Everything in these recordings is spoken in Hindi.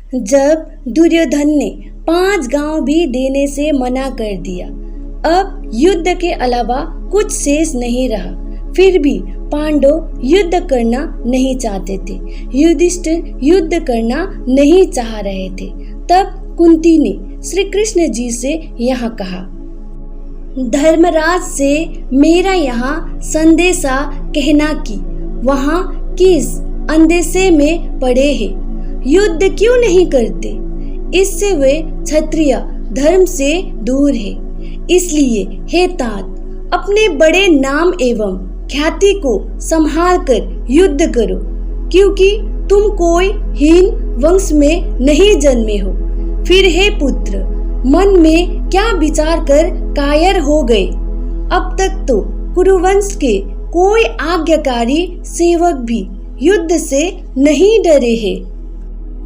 जब दुर्योधन ने 5 गांव भी देने से मना कर दिया, अब युद्ध के अलावा कुछ शेष नहीं रहा, फिर भी पांडव युद्ध करना नहीं चाहते थे। युधिष्ठिर युद्ध करना नहीं चाह रहे थे। तब कुंती ने श्री कृष्ण जी से यह कहा, धर्मराज से मेरा यहाँ संदेशा कहना कि वहाँ किस अंदेशे में पड़े हैं, युद्ध क्यों नहीं करते। इससे वे क्षत्रिय धर्म से दूर है। इसलिए हे तात, अपने बड़े नाम एवं ख्याति को संभाल कर युद्ध करो, क्योंकि तुम कोई हीन वंश में नहीं जन्मे हो। फिर हे पुत्र, मन में क्या विचार कर कायर हो गए। अब तक तो कुरुवंश के कोई आज्ञाकारी सेवक भी युद्ध से नहीं डरे हैं।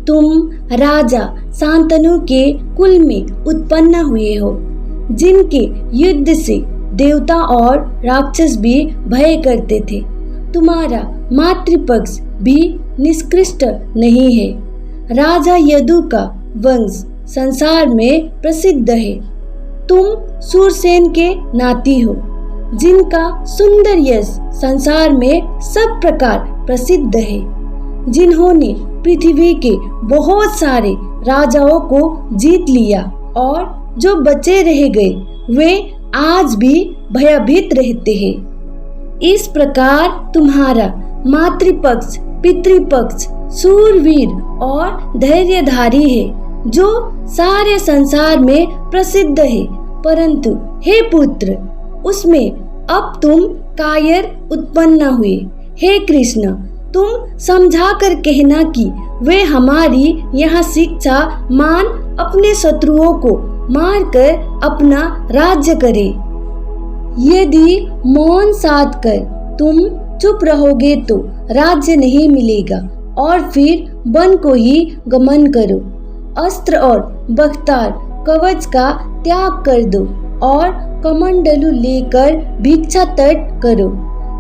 तुम राजा शांतनु के कुल में उत्पन्न हुए हो, जिनके युद्ध से देवता और राक्षस भी भय करते थे। तुम्हारा मातृपक्ष भी निष्कृष्ट नहीं है। राजा यदु का वंश संसार में प्रसिद्ध है। तुम सूरसेन के नाती हो, जिनका सुंदर यश संसार में सब प्रकार प्रसिद्ध है, जिन्होंने पृथ्वी के बहुत सारे राजाओं को जीत लिया, और जो बचे रह गए वे आज भी भयभीत रहते हैं। इस प्रकार तुम्हारा मातृपक्ष पितृपक्ष सूरवीर और धैर्यधारी है, जो सारे संसार में प्रसिद्ध है। परंतु हे पुत्र, उसमें अब तुम कायर उत्पन्न हुए। हे कृष्ण, तुम समझा कर कहना कि वे हमारी यह शिक्षा मान अपने शत्रुओं को मारकर अपना राज्य करे। यदि मौन साध कर तुम चुप रहोगे तो राज्य नहीं मिलेगा, और फिर वन को ही गमन करो। अस्त्र और बख्तार कवच का त्याग कर दो और कमंडलू लेकर भिक्षा तट करो,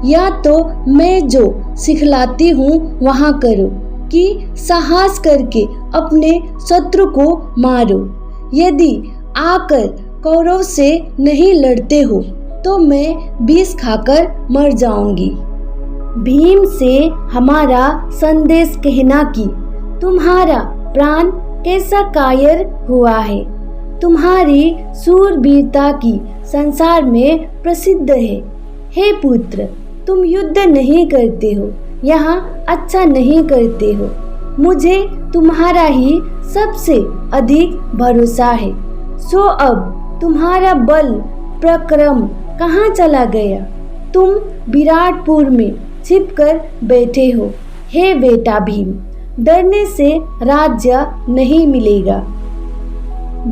या तो मैं जो सिखलाती हूँ वहाँ करो कि साहस करके अपने शत्रु को मारो। यदि आकर कौरव से नहीं लड़ते हो तो मैं विष खाकर मर जाऊंगी। भीम से हमारा संदेश कहना कि तुम्हारा प्राण कैसा कायर हुआ है। तुम्हारी सूरवीरता की संसार में प्रसिद्ध है। हे पुत्र, तुम युद्ध नहीं करते हो, यहाँ अच्छा नहीं करते हो। मुझे तुम्हारा ही सबसे अधिक भरोसा है। सो अब तुम्हारा बल प्रक्रम कहाँ चला गया। तुम विराटपुर में छिपकर बैठे हो। हे बेटा भीम, डरने से राज्य नहीं मिलेगा।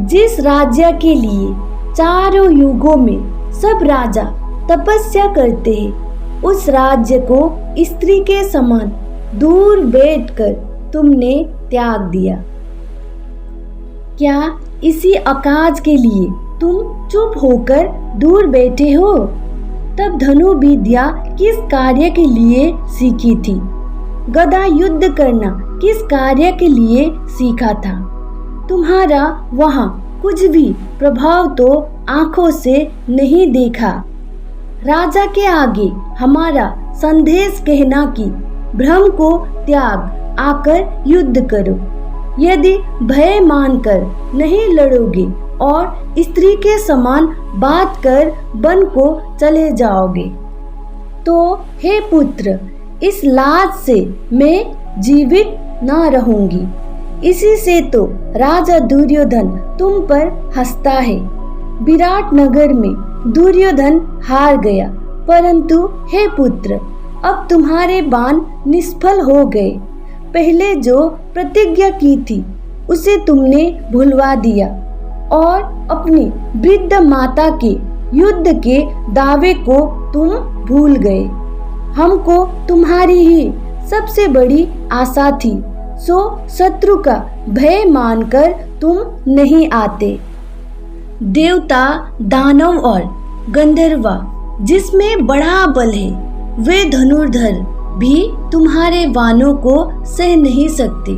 जिस राज्य के लिए चारों युगों में सब राजा तपस्या करते हैं, उस राज्य को स्त्री के समान दूर बैठकर तुमने त्याग दिया। क्या इसी अकाज के लिए तुम चुप होकर दूर बैठे हो? तब धनु विद्या किस कार्य के लिए सीखी थी? गदा युद्ध करना किस कार्य के लिए सीखा था? तुम्हारा वहाँ कुछ भी प्रभाव तो आंखों से नहीं देखा। राजा के आगे हमारा संदेश कहना कि भ्रम को त्याग आकर युद्ध करो। यदि भय मानकर नहीं लड़ोगे और स्त्री के समान बात कर वन को चले जाओगे, तो हे पुत्र, इस लाज से मैं जीवित न रहूंगी। इसी से तो राजा दुर्योधन तुम पर हंसता है। विराट नगर में दुर्योधन हार गया, परंतु हे पुत्र, अब तुम्हारे बाण निष्फल हो गए। पहले जो प्रतिज्ञा की थी उसे तुमने भुलवा दिया और अपनी वृद्ध माता के युद्ध के दावे को तुम भूल गए। हमको तुम्हारी ही सबसे बड़ी आशा थी, सो शत्रु का भय मानकर तुम नहीं आते। देवता, दानव और गंधर्वा जिसमें बड़ा बल है, वे धनुर्धर भी तुम्हारे बाणों को सह नहीं सकते।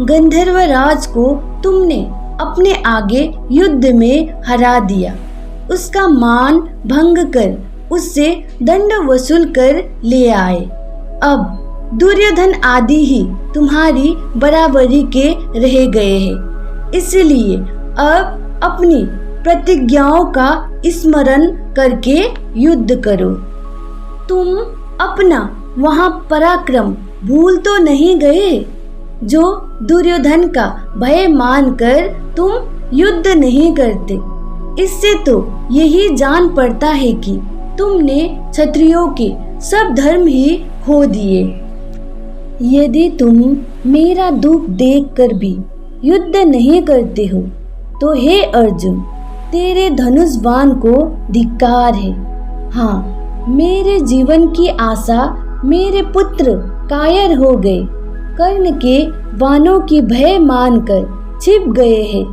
गंधर्वराज को तुमने अपने आगे युद्ध में हरा दिया, उसका मान भंग कर उससे दंड वसूल कर ले आए। अब दुर्योधन आदि ही तुम्हारी बराबरी के रह गए हैं, इसलिए अब अपनी प्रतिज्ञाओं का स्मरण करके युद्ध करो। तुम अपना वहाँ पराक्रम भूल तो नहीं गए, जो दुर्योधन का भय मानकर तुम युद्ध नहीं करते। इससे तो यही जान पड़ता है कि तुमने क्षत्रियों के सब धर्म ही खो दिए। यदि तुम मेरा दुख देखकर भी युद्ध नहीं करते हो तो हे अर्जुन, तेरे धनुष बाण को धिक्कार है। हाँ, मेरे जीवन की आशा मेरे पुत्र कायर हो गए, कर्ण के बाणों की भय मानकर छिप गए हैं।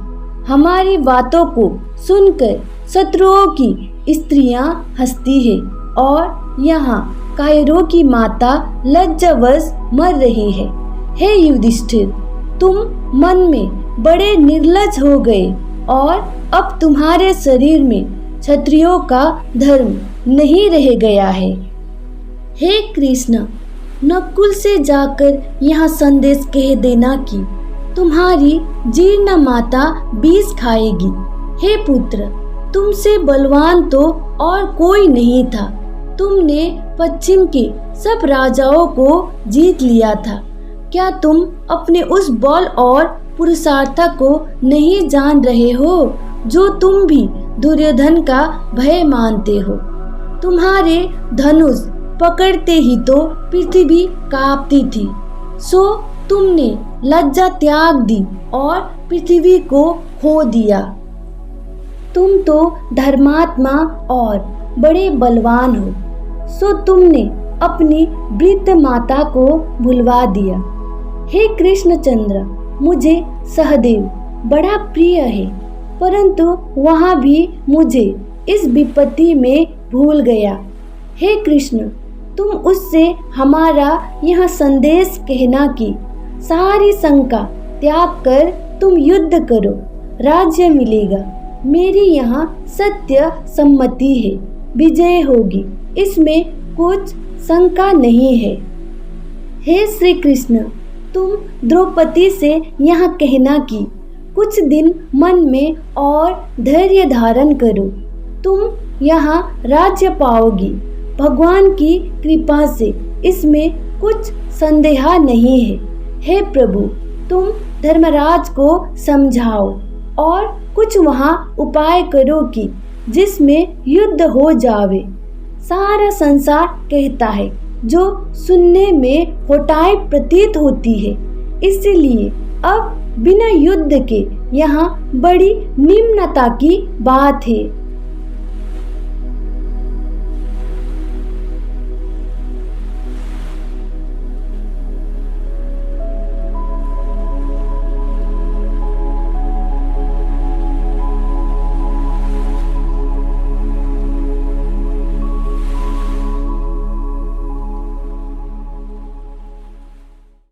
हमारी बातों को सुनकर शत्रुओं की स्त्रियां हंसती है और यहाँ कायरों की माता लज्जावश मर रही है। हे युधिष्ठिर, तुम मन में बड़े निर्लज हो गए और अब तुम्हारे शरीर में क्षत्रियों का धर्म नहीं रह गया है। हे कृष्ण, नकुल से जाकर यह संदेश कह देना कि तुम्हारी जीर्ण माता विष खाएगी। हे पुत्र, तुमसे बलवान तो और कोई नहीं था। तुमने पश्चिम के सब राजाओं को जीत लिया था। क्या तुम अपने उस बल और पुरुषार्थ को नहीं जान रहे हो जो तुम भी दुर्योधन का भय मानते हो? तुम्हारे धनुष पकड़ते ही तो पृथ्वी कांपती थी, सो तुमने लज्जा त्याग दी और पृथ्वी को खो दिया। तुम तो धर्मात्मा और बड़े बलवान हो, सो तुमने अपनी वृद्ध माता को भुलवा दिया। हे कृष्णचंद्र, मुझे सहदेव बड़ा प्रिय है, परंतु वहाँ भी मुझे इस विपत्ति में भूल गया। हे कृष्ण, तुम उससे हमारा यह संदेश कहना कि सारी शंका त्याग कर तुम युद्ध करो, राज्य मिलेगा। मेरी यहाँ सत्य सम्मति है, विजय होगी, इसमें कुछ शंका नहीं है। हे श्री कृष्ण, तुम द्रौपदी से यह कहना कि कुछ दिन मन में और धैर्य धारण करो, तुम यहाँ राज्य पाओगी। भगवान की कृपा से इसमें कुछ संदेह नहीं है। हे प्रभु, तुम धर्मराज को समझाओ और कुछ वहाँ उपाय करो कि जिसमें युद्ध हो जावे। सारा संसार कहता है, जो सुनने में होटाई प्रतीत होती है, इसलिए अब बिना युद्ध के यहाँ बड़ी निम्नता की बात है।